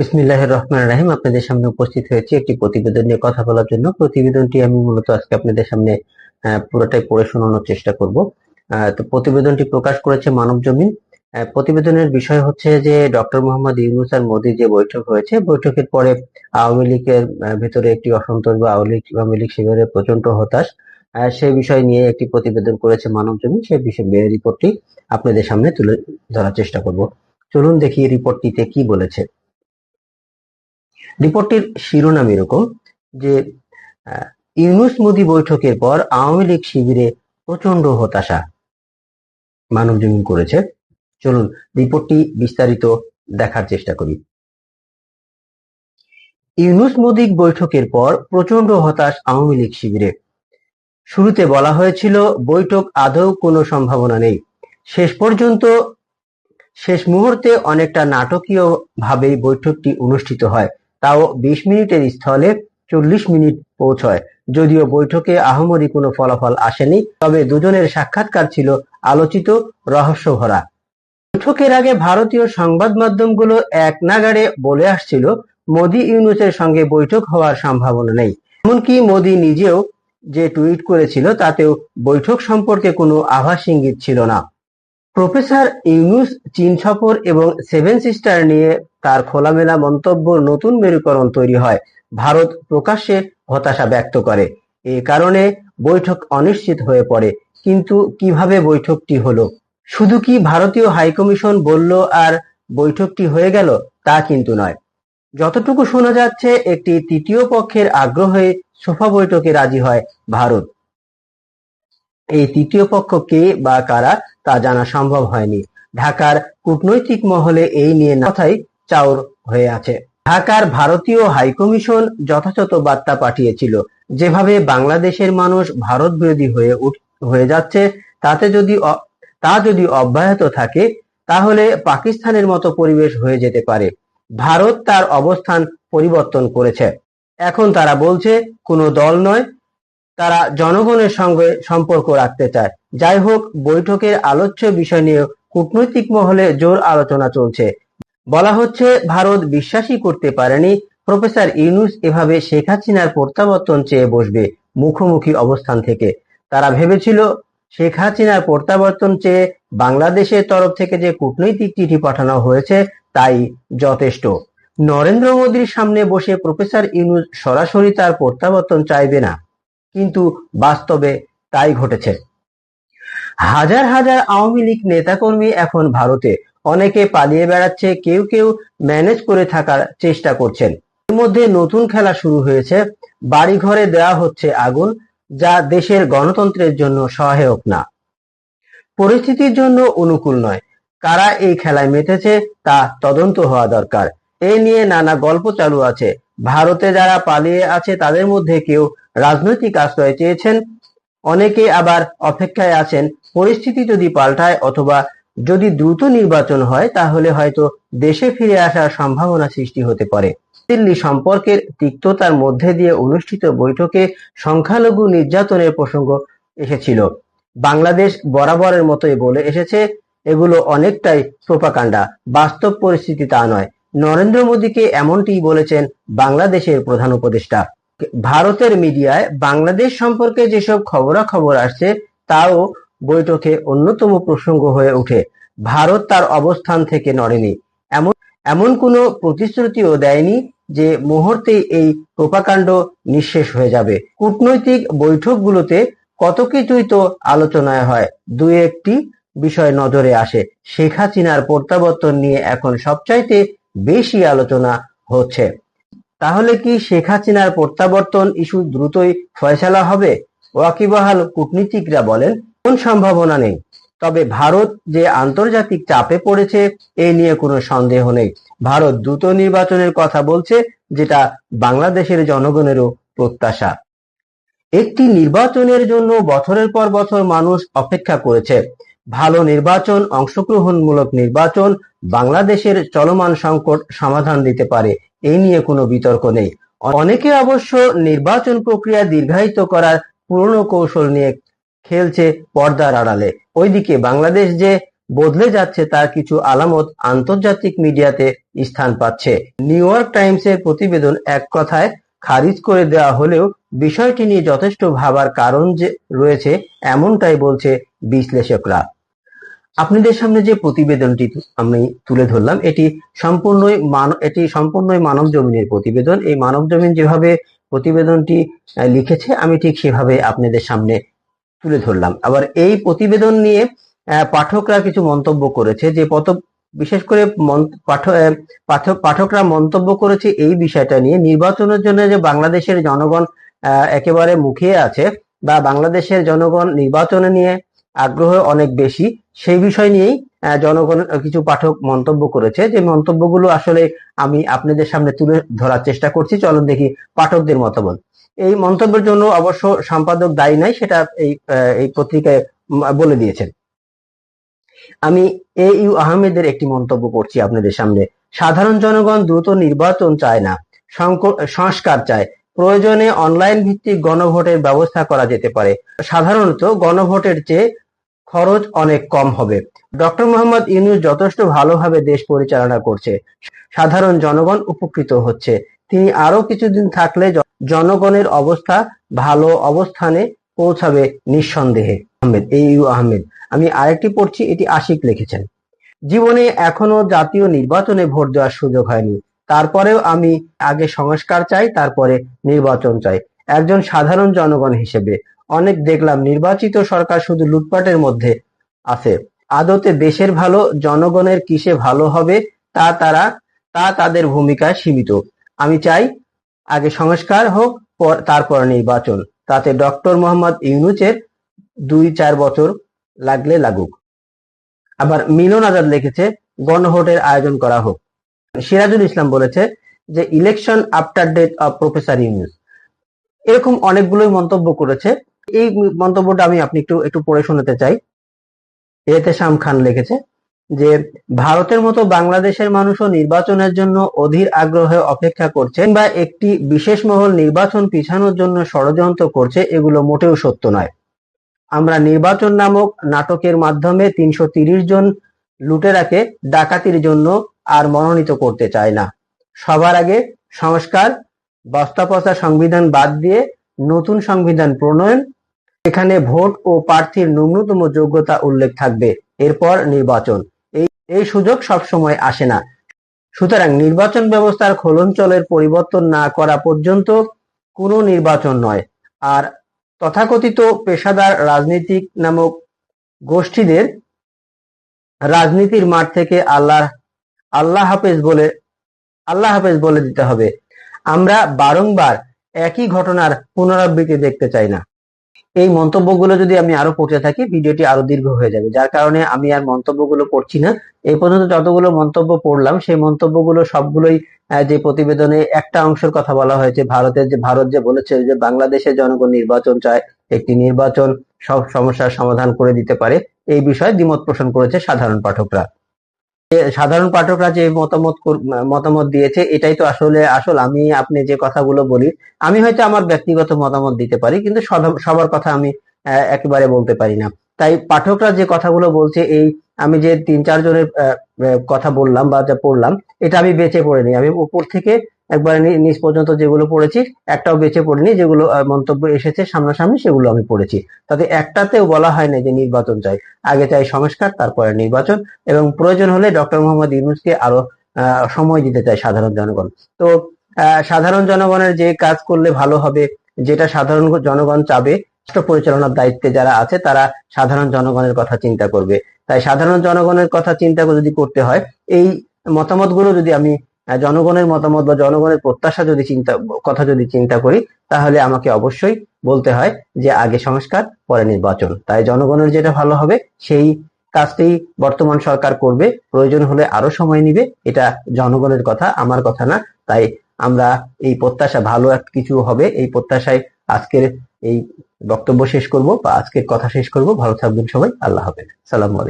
বিসমিল্লাহির রহমানির রহিম। আপনাদের সামনে উপস্থিত হয়েছে একটি প্রতিবেদন নিয়ে কথা বলার জন্য। প্রতিবেদনটি আমি মূলত আজকে আপনাদের সামনে পুরোটাই পড়ে শোনানোর চেষ্টা করব। তো প্রতিবেদনটি প্রকাশ করেছে মানবজমিন। প্রতিবেদনের বিষয় হচ্ছে যে ডক্টর মোহাম্মদ ইউনূস আর মোদির যে বৈঠক হয়েছে, বৈঠকের পরে আওয়ামী লীগের ভিতরে একটি অসন্তোষ বা আওয়ামী লীগ শিবিরের প্রচন্ড হতাশ, সেই বিষয় নিয়ে একটি প্রতিবেদন করেছে মানবজমিন। সেই বিষয়ে রিপোর্টটি আপনাদের সামনে তুলে ধরার চেষ্টা করব। চলুন দেখি রিপোর্টটিতে কি বলেছে। রিপোর্টটির শিরোনাম এরকম যে ইউনূস মোদি বৈঠকের পর আওয়ামী লীগ শিবিরে প্রচন্ড হতাশা, মানবজমিন করেছে। চলুন রিপোর্টটি বিস্তারিত দেখার চেষ্টা করি। ইউনূস মোদি বৈঠকের পর প্রচন্ড হতাশ আওয়ামী লীগ শিবিরে। শুরুতে বলা হয়েছিল বৈঠক আদৌ কোনো সম্ভাবনা নেই। শেষ মুহূর্তে অনেকটা নাটকীয় ভাবেই বৈঠকটি অনুষ্ঠিত হয়, তাও ২০ মিনিটের স্থলে ৪০ মিনিট পৌঁছয়। যদিও বৈঠকে আহামরি কোনো ফলাফল আসেনি, তবে দুজনের সাক্ষাৎকার ছিল আলোচিত, রহস্যভরা। বৈঠকের আগে ভারতীয় সংবাদ মাধ্যমগুলো এক নাগাড়ে বলে আসছিল মোদি ইউনূসের সঙ্গে বৈঠক হওয়ার সম্ভাবনা নেই। এমনকি মোদি নিজেও যে টুইট করেছিল তাতেও বৈঠক সম্পর্কে কোনো আভাস ইঙ্গিত ছিল না। প্রফেসর ইউনূস চীন সফর এবং সেভেন সিস্টার নিয়ে তার খোলামেলা মন্তব্যের নতুন মেরুকরণ তৈরি হয়। ভারত প্রকাশ্যে হতাশা ব্যক্ত করে। এ কারণে বৈঠক অনিশ্চিত হয়ে পড়ে। কিন্তু কিভাবে বৈঠকটি হলো? শুধু কি ভারতীয় হাইকমিশন বলল আর বৈঠকটি হয়ে গেল? তা কিন্তু নয়। যতটুকু শোনা যাচ্ছে, একটি তৃতীয় পক্ষের আগ্রহে সোফা বৈঠকে রাজি হয় ভারত। এই তৃতীয় পক্ষ কে বা কারা তা জানা সম্ভব হয়নি। ঢাকার কূটনৈতিক মহলে এই নিয়ে কথাই চাউর হয়ে আছে। ঢাকার ভারতীয় হাইকমিশন যথাযথ বার্তা পাঠিয়েছিল, যেভাবে বাংলাদেশের মানুষ ভারত বিরোধী হয়ে যাচ্ছে, তা যদি অব্যাহত থাকে তাহলে পাকিস্তানের মতো পরিবেশ হয়ে যেতে পারে। ভারত তার অবস্থান পরিবর্তন করেছে। এখন তারা বলছে কোনো দল নয়, তারা জনগণের সঙ্গে সম্পর্ক রাখতে চায়। যাই হোক, বৈঠকের আলোচ্য বিষয় নিয়ে কূটনৈতিক মহলে জোর আলোচনা চলছে। বলা হচ্ছে ভারত বিশ্বাসই করতে পারেনি প্রফেসর ইউনূস এভাবে শেখ হাসিনার প্রত্যাবর্তন চেয়ে বসবে মুখোমুখি অবস্থান থেকে। তারা ভেবেছিল শেখ হাসিনার প্রত্যাবর্তন চেয়ে বাংলাদেশের তরফ থেকে যে কূটনৈতিক চিঠি পাঠানো হয়েছে তাই যথেষ্ট। নরেন্দ্র মোদীর সামনে বসে প্রফেসর ইউনূস সরাসরি তার প্রত্যাবর্তন চাইবে না, কিন্তু বাস্তবে তাই ঘটেছে। হাজার হাজার আওয়ামী লীগ নেতাকর্মী এখন ভারতে। অনেকে পালিয়ে বেড়াচ্ছে, কেউ কেউ ম্যানেজ করে থাকার চেষ্টা করছেন। এর মধ্যে নতুন খেলা শুরু হয়েছে। বাড়িঘরে দেওয়া হচ্ছে আগুন, যা দেশের গণতন্ত্রের জন্য সহায়ক না, পরিস্থিতির জন্য অনুকূল নয়। কারা এই খেলায় মেতেছে তা তদন্ত হওয়া দরকার। এ নিয়ে নানা গল্প চালু আছে। ভারতে যারা পালিয়ে আছে তাদের মধ্যে কেউ রাজনৈতিক আশ্রয় চেয়েছেন, অনেকে আবার অপেক্ষায় আছেন পরিস্থিতি যদি পাল্টায় অথবা যদি দ্রুত নির্বাচন হয় তাহলে হয়তো দেশে ফিরে আসার সম্ভাবনা সৃষ্টি হতে পারে। দিল্লি সম্পর্কের তিক্ততার মধ্যে দিয়ে অনুষ্ঠিত বৈঠকে সংখ্যালঘু নির্যাতনের প্রসঙ্গ এসেছিল। বাংলাদেশ বরাবরের মতোই বলে এসেছে এগুলো অনেকটাই প্রোপাগান্ডা, বাস্তব পরিস্থিতি তা নয়। নরেন্দ্র মোদীকে এমনটিই বলেছেন বাংলাদেশের প্রধান উপদেষ্টা। ভারতের মিডিয়ায় বাংলাদেশ সম্পর্কে যেসব খবরাখবর আসছে তাও বৈঠকে অন্যতম প্রসঙ্গ হয়ে ওঠে। ভারত তার অবস্থান থেকে নড়েনি, এমন কোনো প্রতিশ্রুতিও দেয়নি যে মুহূর্তেই এই প্রোপাকাণ্ড নিঃশেষ হয়ে যাবে। কূটনৈতিক বৈঠকগুলোতে কত কিছুই তো আলোচনায় হয়, দুই একটি বিষয় নজরে আসে। শেখ হাসিনার প্রত্যাবর্তন নিয়ে এখন সবচাইতে বেশি আলোচনা হচ্ছে। তাহলে কি শেখ হাসিনার প্রত্যাবর্তন ইস্যু দ্রুতই ফয়সালা হবে? ওয়াকিবহাল কূটনীতিকরা বলেন কোন সম্ভাবনা নেই, তবে ভারত যে আন্তর্জাতিক চাপে পড়েছে এ নিয়ে কোনো সন্দেহ নেই। ভারত দ্রুত নির্বাচনের কথা বলছে, যেটা বাংলাদেশের জনগণেরও প্রত্যাশা। একটি নির্বাচনের জন্য বছরের পর বছর মানুষ অপেক্ষা করেছে। ভালো নির্বাচন, অংশগ্রহণমূলক নির্বাচন বাংলাদেশের চলমান সংকট সমাধান দিতে পারে, এই নিয়ে কোনো বিতর্ক নেই। অনেকে অবশ্য নির্বাচন প্রক্রিয়া দীর্ঘায়িত করার পুরনো কৌশল নিয়ে খেলছে পর্দার আড়ালে। ওইদিকে বাংলাদেশ যে বদলে যাচ্ছে তার কিছু আলামত আন্তর্জাতিক মিডিয়াতে স্থান পাচ্ছে। নিউ ইয়র্ক টাইমসের প্রতিবেদন এক কথায় খারিজ করে দেওয়া হলেও বিষয়টি নিয়ে যথেষ্ট ভাবার কারণ যে রয়েছে এমনটাই বলছে বিশ্লেষকরা। আপনাদের সামনে যে প্রতিবেদনটি আমি তুলে ধরলাম এটি সম্পূর্ণই মানব জমিনের প্রতিবেদন। এই মানব জমিন যেভাবে প্রতিবেদনটি লিখেছে আমি ঠিক সেভাবে আপনাদের সামনে তুলে ধরলাম। আবার এই প্রতিবেদন নিয়ে পাঠকরা কিছু মন্তব্য করেছে, যে বিশেষ করে পাঠকরা মন্তব্য করেছে এই বিষয়টা নিয়ে, নির্বাচনের জন্য যে বাংলাদেশের জনগণ একেবারে মুখিয়ে আছে বা বাংলাদেশের জনগণ নির্বাচনে নিয়ে আগ্রহ অনেক বেশি, সেই বিষয় নিয়েই জনগণ কিছু পাঠক মন্তব্য করেছে। যে মন্তব্যগুলো আসলে আমি আপনাদের সামনে তুলে ধরার চেষ্টা করছি। চলুন দেখি পাঠকদের মতামত। এই মন্তব্যের জন্য অবশ্য সম্পাদক দায়ী নাই, সেটা এই পত্রিকায় বলে দিয়েছেন। আমি AU আহমেদের একটি মন্তব্য করছি আপনাদের সামনে। সাধারণ জনগণ দ্রুত নির্বাচন চায় না, সংস্কার চায়। প্রয়োজনে অনলাইন ভিত্তিক গণভোটের ব্যবস্থা করা যেতে পারে। সাধারণত গণভোটের চেয়ে খরচ অনেক কম হবে। ডক্টর মোহাম্মদ ইউনূস যথেষ্ট ভালোভাবে দেশ পরিচালনা করছে, সাধারণ জনগণ উপকৃত হচ্ছে। তিনি আরো কিছুদিন থাকলে জনগণের অবস্থা ভালো অবস্থানে পৌঁছাবে নিঃসন্দেহে। AU আহমেদ। আমি আরেকটি পড়ছি, এটি আশিক লিখেছেন। জীবনে এখনো জাতীয় নির্বাচনে ভোট দেওয়ার সুযোগ হয়নি, তারপরেও আমি আগে সংস্কার চাই, তারপরে নির্বাচন চাই। একজন সাধারণ জনগণ হিসেবে অনেক দেখলাম নির্বাচিত সরকার শুধু লুটপাটের মধ্যে আছে। আদতে দেশের ভালো জনগণের কিসে ভালো হবে তা তাদের ভূমিকায় সীমিত। আমি চাই আগে সংস্কার হোক, তারপর নির্বাচন। তাতে ডক্টর মোহাম্মদ ইউনূসের 2-4 বছর লাগলে লাগুক। আবার মিলন আজাদ লিখেছে গণভোটের আয়োজন করা হোক। সিরাজুল ইসলাম বলেছে যে election after death of professor Yunus. এরকম অনেকগুলোই মন্তব্য করেছে। এই মন্তব্যটা আমি আপনি একটু পড়ে শোনাতে চাই। এতেশাম খান লিখেছে যে ভারতের মতো বাংলাদেশের মানুষও নির্বাচনের জন্য অধীর আগ্রহে অপেক্ষা করছে, বা একটি বিশেষ মহল নির্বাচন পিছানোর জন্য ষড়যন্ত্র করছে, এগুলো মোটেও সত্য নয়। আমরা নির্বাচন নামক নাটকের মাধ্যমে 330 জন লুটেরাকে ডাকাতির জন্য আর মনোনীত করতে চাই না। সবার আগে সংস্কার, বস্তাপচা সংবিধান বাদ দিয়ে নতুন সংবিধান প্রণয়ন, এখানে ভোট ও প্রার্থীর ন্যূনতম যোগ্যতা উল্লেখ থাকবে, এরপর নির্বাচন। এই সুযোগ সবসময় আসে না। সুতরাং নির্বাচন ব্যবস্থার খোলনচলের পরিবর্তন না করা পর্যন্ত কোনো নির্বাচন নয়। আর তথাকথিত পেশাদার রাজনীতিক নামক গোষ্ঠীদের রাজনীতির মাঠ থেকে আল্লাহ হাফেজ বলে দিতে হবে। আমরা বারংবার একই ঘটনার পুনরাবৃত্তি দেখতে চাই না। এই মন্তব্যগুলো যদি আমি আরো পড়তে থাকি ভিডিওটি আরো দীর্ঘ হয়ে যাবে, যার কারণে আমি আর মন্তব্যগুলো পড়ছি না। এই পর্যন্ত যতগুলো মন্তব্য পড়লাম সেই মন্তব্যগুলো সবগুলোই যে প্রতিবেদনে একটা অংশের কথা বলা হয়েছে, ভারত যে বলেছে যে বাংলাদেশের জনগণ নির্বাচন চায়, একটি নির্বাচন সব সমস্যার সমাধান করে দিতে পারে, এই বিষয়ে দ্বিমত পোষণ করেছে সাধারণ পাঠকরা যে মতামত দিয়েছে এটাই তো আসল। আমি আপনি যে কথাগুলো বলি, আমি হয়তো আমার ব্যক্তিগত মতামত দিতে পারি, কিন্তু সবার কথা আমি একেবারে বলতে পারি না। তাই পাঠকরা যে কথাগুলো বলছে, এই আমি যে 3-4 জনের কথা বললাম বা যা পড়লাম, এটা আমি বেছে পড়িনি। আমি উপর থেকে একবারে নিচ পর্যন্ত যেগুলো পড়েছি একটাও বেছে পড়িনি। যেগুলো মন্তব্য এসেছে সামনাসামনি সেগুলো আমি পড়েছি। তাতে একটাতেও বলা হয় না যে নির্বাচন চাই, আগে চাই সংস্কার, তারপরে নির্বাচন, এবং প্রয়োজন হলে ডক্টর মোহাম্মদ ইউনূসকে আরো সময় দিতে চায় সাধারণ জনগণ। তো সাধারণ জনগণের যে কাজ করলে ভালো হবে, যেটা সাধারণ জনগণ চাবে, রাষ্ট্র পরিচালনার দায়িত্বে যারা আছে তারা সাধারণ জনগণের কথা চিন্তা করবে। তাই সাধারণ জনগণের কথা চিন্তা যদি করতে হয়, এই মতামতগুলো যদি আমি জনগণের মতামত বা জনগণের প্রত্যাশা যদি চিন্তা করি, তাহলে আমাকে অবশ্যই বলতে হয় যে আগে সংস্কার, পরে নির্বাচন। তাই জনগণের যেটা ভালো হবে সেই কাজটি বর্তমান সরকার করবে। প্রয়োজন হলে আরো সময় নিবে, এটা জনগণের কথা, আমার কথা না। তাই আমরা এই প্রত্যাশা, ভালো কিছু হবে এই প্রত্যাশায় আজকের এই বক্তব্য শেষ করব বা আজকের কথা শেষ করব। ভালো থাকবেন সবাই। আল্লাহ হাফেজ। সালাম আলাইকুম।